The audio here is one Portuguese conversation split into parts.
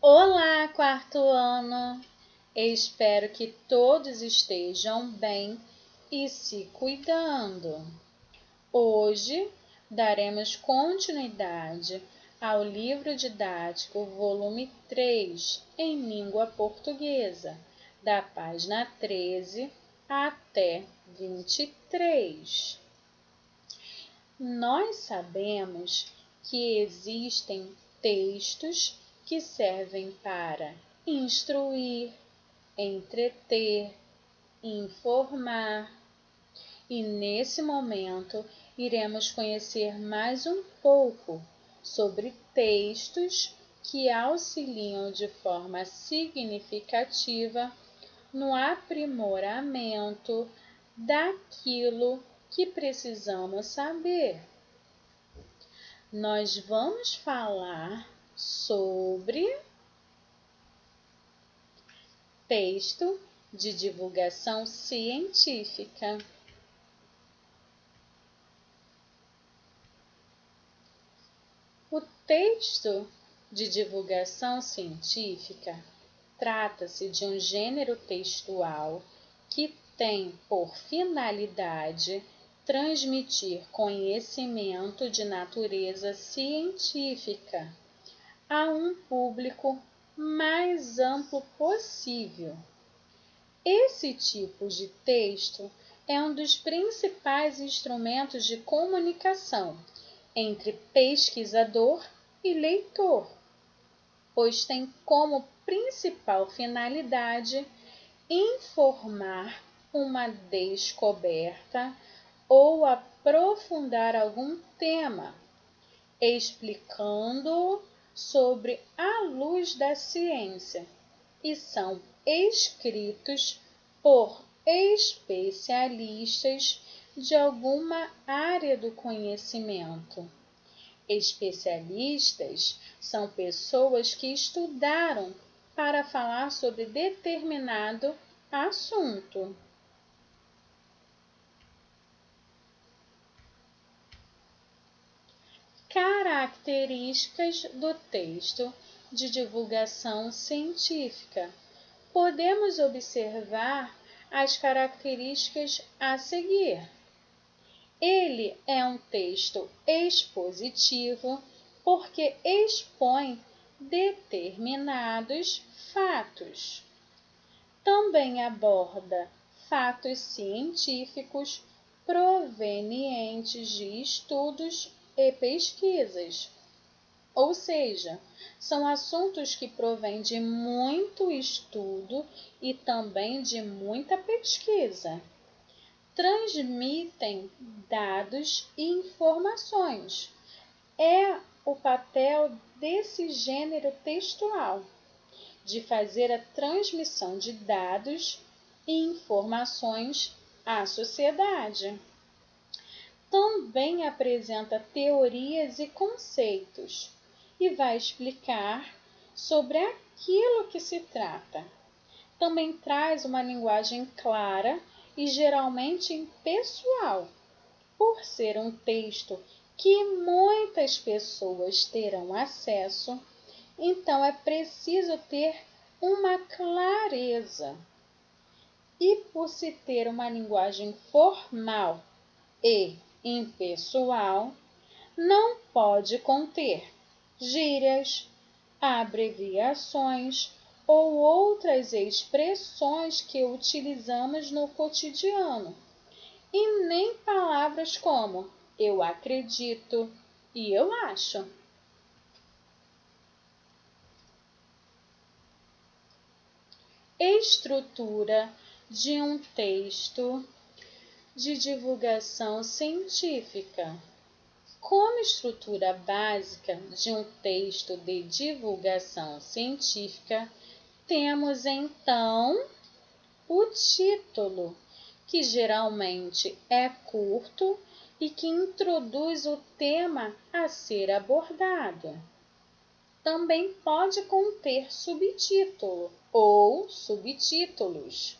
Olá, quarto ano! Espero que todos estejam bem e se cuidando. Hoje daremos continuidade ao livro didático volume 3 em língua portuguesa, da página 13 até 23. Nós sabemos que existem textos que servem para instruir, entreter, informar. E nesse momento iremos conhecer mais um pouco sobre textos que auxiliam de forma significativa no aprimoramento daquilo que precisamos saber. Nós vamos falar sobre texto de divulgação científica. O texto de divulgação científica trata-se de um gênero textual que tem por finalidade transmitir conhecimento de natureza científica a um público mais amplo possível. Esse tipo de texto é um dos principais instrumentos de comunicação entre pesquisador e leitor, pois tem como principal finalidade informar uma descoberta ou aprofundar algum tema, explicando-o sobre a luz da ciência, e são escritos por especialistas de alguma área do conhecimento. Especialistas são pessoas que estudaram para falar sobre determinado assunto. Características do texto de divulgação científica. Podemos observar as características a seguir. Ele é um texto expositivo porque expõe determinados fatos. Também aborda fatos científicos provenientes de estudos e pesquisas, ou seja, são assuntos que provêm de muito estudo e também de muita pesquisa. Transmitem dados e informações. É o papel desse gênero textual, de fazer a transmissão de dados e informações à sociedade. Também apresenta teorias e conceitos e vai explicar sobre aquilo que se trata. Também traz uma linguagem clara e geralmente impessoal, por ser um texto que muitas pessoas terão acesso, então é preciso ter uma clareza. E por se ter uma linguagem formal e impessoal, não pode conter gírias, abreviações ou outras expressões que utilizamos no cotidiano, e nem palavras como eu acredito e eu acho. Estrutura de um texto de divulgação científica. Como estrutura básica de um texto de divulgação científica, temos então o título, que geralmente é curto e que introduz o tema a ser abordado. Também pode conter subtítulo ou subtítulos,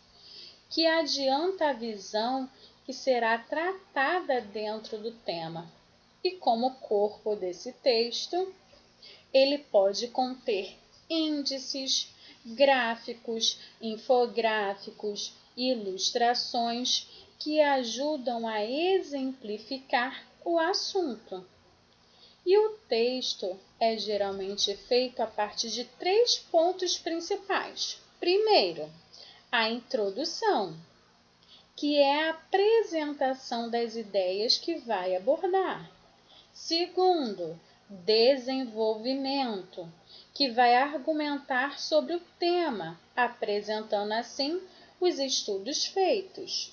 que adianta a visão que será tratada dentro do tema. E como corpo desse texto, ele pode conter índices, gráficos, infográficos, ilustrações que ajudam a exemplificar o assunto. E o texto é geralmente feito a partir de 3 pontos principais. Primeiro, a introdução, que é a apresentação das ideias que vai abordar. Segundo, desenvolvimento, que vai argumentar sobre o tema, apresentando assim os estudos feitos.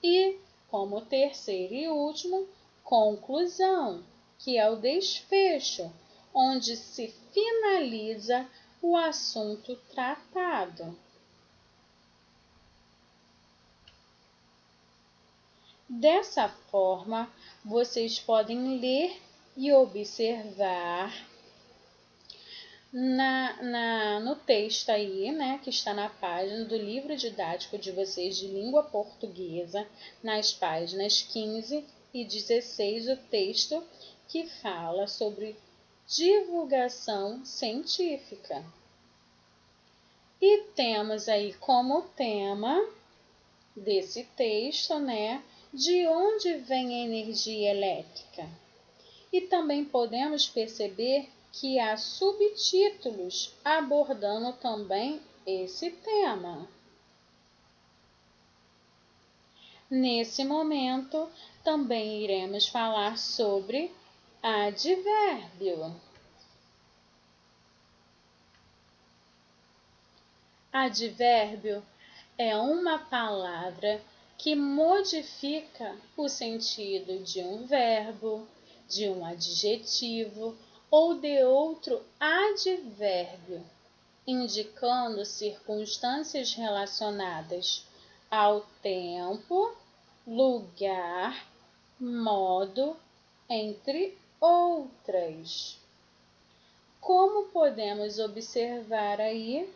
E, como terceiro e último, conclusão, que é o desfecho, onde se finaliza o assunto tratado. Dessa forma, vocês podem ler e observar no texto aí, né, que está na página do livro didático de vocês de língua portuguesa, nas páginas 15 e 16, o texto que fala sobre divulgação científica. E temos aí como tema desse texto, né, de onde vem a energia elétrica. E também podemos perceber que há subtítulos abordando também esse tema. Nesse momento, também iremos falar sobre advérbio. Advérbio é uma palavra que modifica o sentido de um verbo, de um adjetivo ou de outro advérbio, indicando circunstâncias relacionadas ao tempo, lugar, modo, entre outras. Como podemos observar aí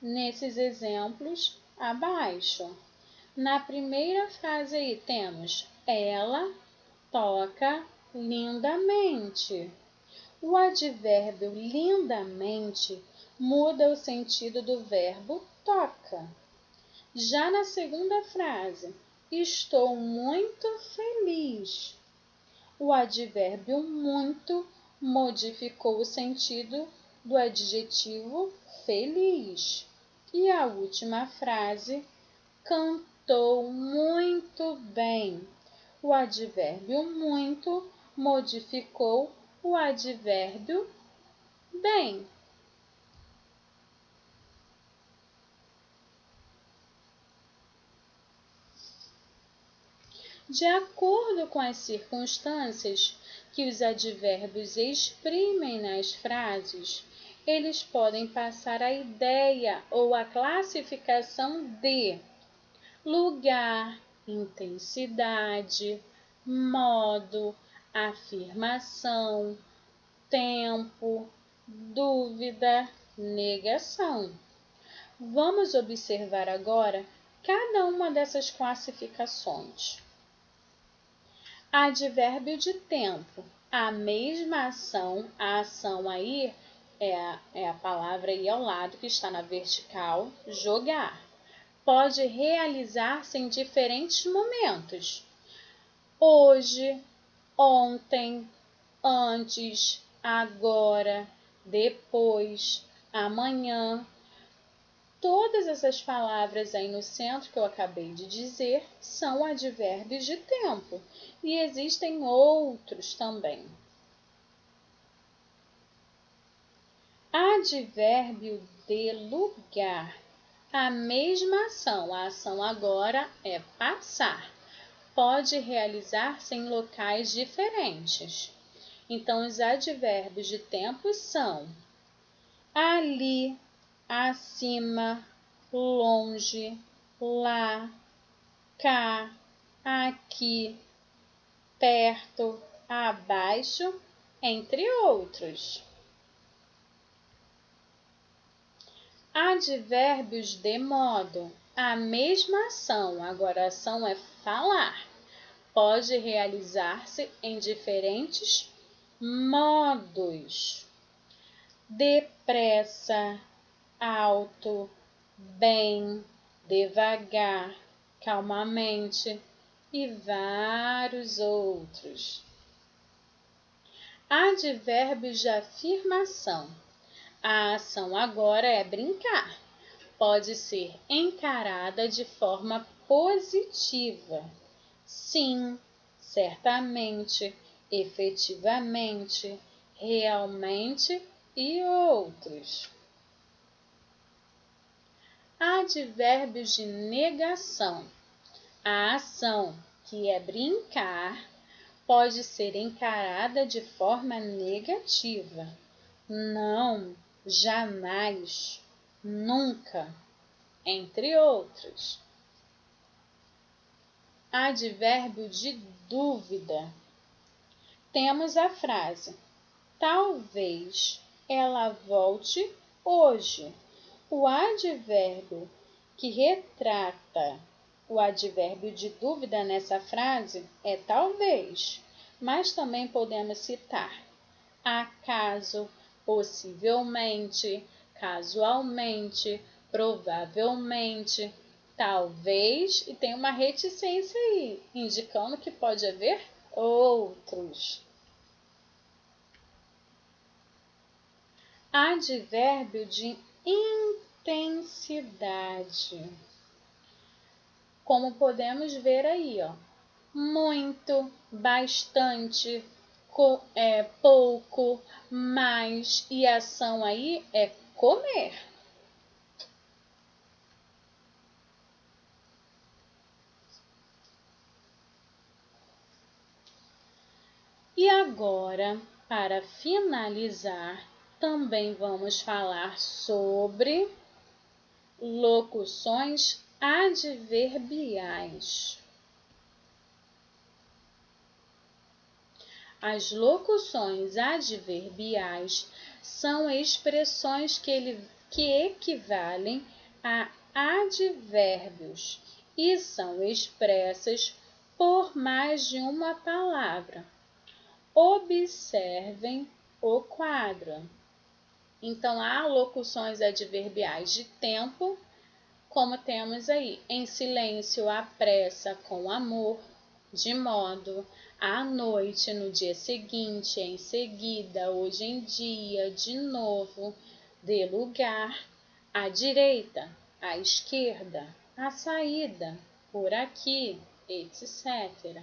nesses exemplos abaixo? Na primeira frase aí temos: ela toca lindamente. O advérbio lindamente muda o sentido do verbo toca. Já na segunda frase, estou muito feliz. O advérbio muito modificou o sentido do adjetivo feliz. E a última frase, cantou muito bem. O advérbio muito modificou o advérbio bem. De acordo com as circunstâncias que os advérbios exprimem nas frases, eles podem passar a ideia ou a classificação de lugar, intensidade, modo, afirmação, tempo, dúvida, negação. Vamos observar agora cada uma dessas classificações. Advérbio de tempo. A mesma ação, a ação aí é a palavra aí ao lado que está na vertical, jogar. Pode realizar-se em diferentes momentos. Hoje, ontem, antes, agora, depois, amanhã. Todas essas palavras aí no centro que eu acabei de dizer são advérbios de tempo e existem outros também. Advérbio de lugar. A mesma ação, a ação agora é passar. Pode realizar-se em locais diferentes. Então, os advérbios de tempo são ali, acima, longe, lá, cá, aqui, perto, abaixo, entre outros. Advérbios de modo. A mesma ação, agora a ação é falar. Pode realizar-se em diferentes modos. depressa, alto, bem, devagar, calmamente e vários outros. Advérbios de afirmação. A ação agora é brincar. Pode ser encarada de forma positiva. Sim, certamente, efetivamente, realmente e outros. Advérbios de negação. A ação, que é brincar, pode ser encarada de forma negativa. Não, jamais, nunca, entre outros. Advérbio de dúvida. Temos a frase: talvez ela volte hoje. O advérbio que retrata o advérbio de dúvida nessa frase é talvez, mas também podemos citar acaso, possivelmente, casualmente, provavelmente, talvez, e tem uma reticência aí, indicando que pode haver outros. Advérbio de intensidade. Como podemos ver aí, muito, bastante, pouco, mais, e a ação aí é comer. E agora, para finalizar, também vamos falar sobre locuções adverbiais. As locuções adverbiais são expressões que equivalem a advérbios e são expressas por mais de uma palavra. Observem o quadro. Então, há locuções adverbiais de tempo, como temos aí, em silêncio, à pressa, com amor, de modo, à noite, no dia seguinte, em seguida, hoje em dia, de novo, de lugar, à direita, à esquerda, à saída, por aqui, etc.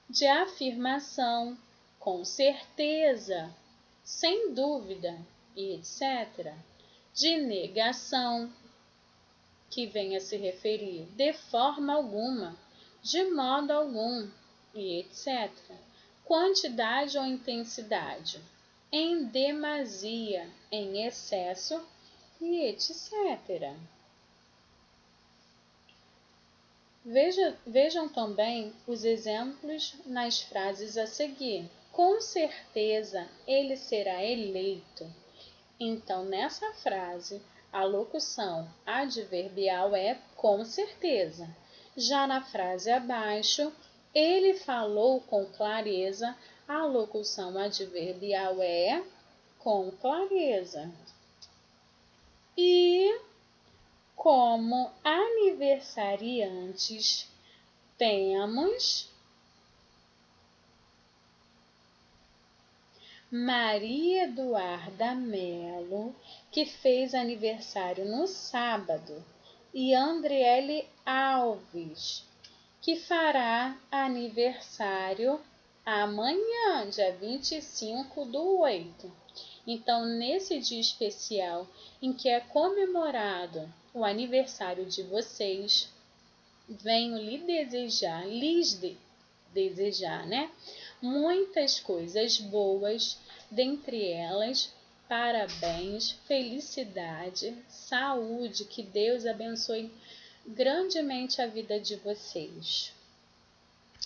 De afirmação, com certeza, sem dúvida, etc. De negação, que venha se referir de forma alguma, de modo algum, e etc. Quantidade ou intensidade, em demasia, em excesso, e etc. Vejam também os exemplos nas frases a seguir. Com certeza ele será eleito. Então, nessa frase, a locução adverbial é com certeza. Já na frase abaixo, ele falou com clareza, a locução adverbial é com clareza. E como aniversariantes, temos Maria Eduarda Melo, que fez aniversário no sábado, e Andriele Alves, que fará aniversário amanhã, dia 25/8. Então, nesse dia especial em que é comemorado o aniversário de vocês, venho lhes desejar, muitas coisas boas, dentre elas, parabéns, felicidade, saúde, que Deus abençoe grandemente a vida de vocês.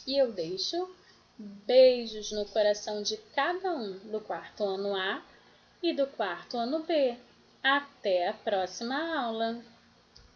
E eu deixo beijos no coração de cada um do quarto ano A e do quarto ano B. Até a próxima aula!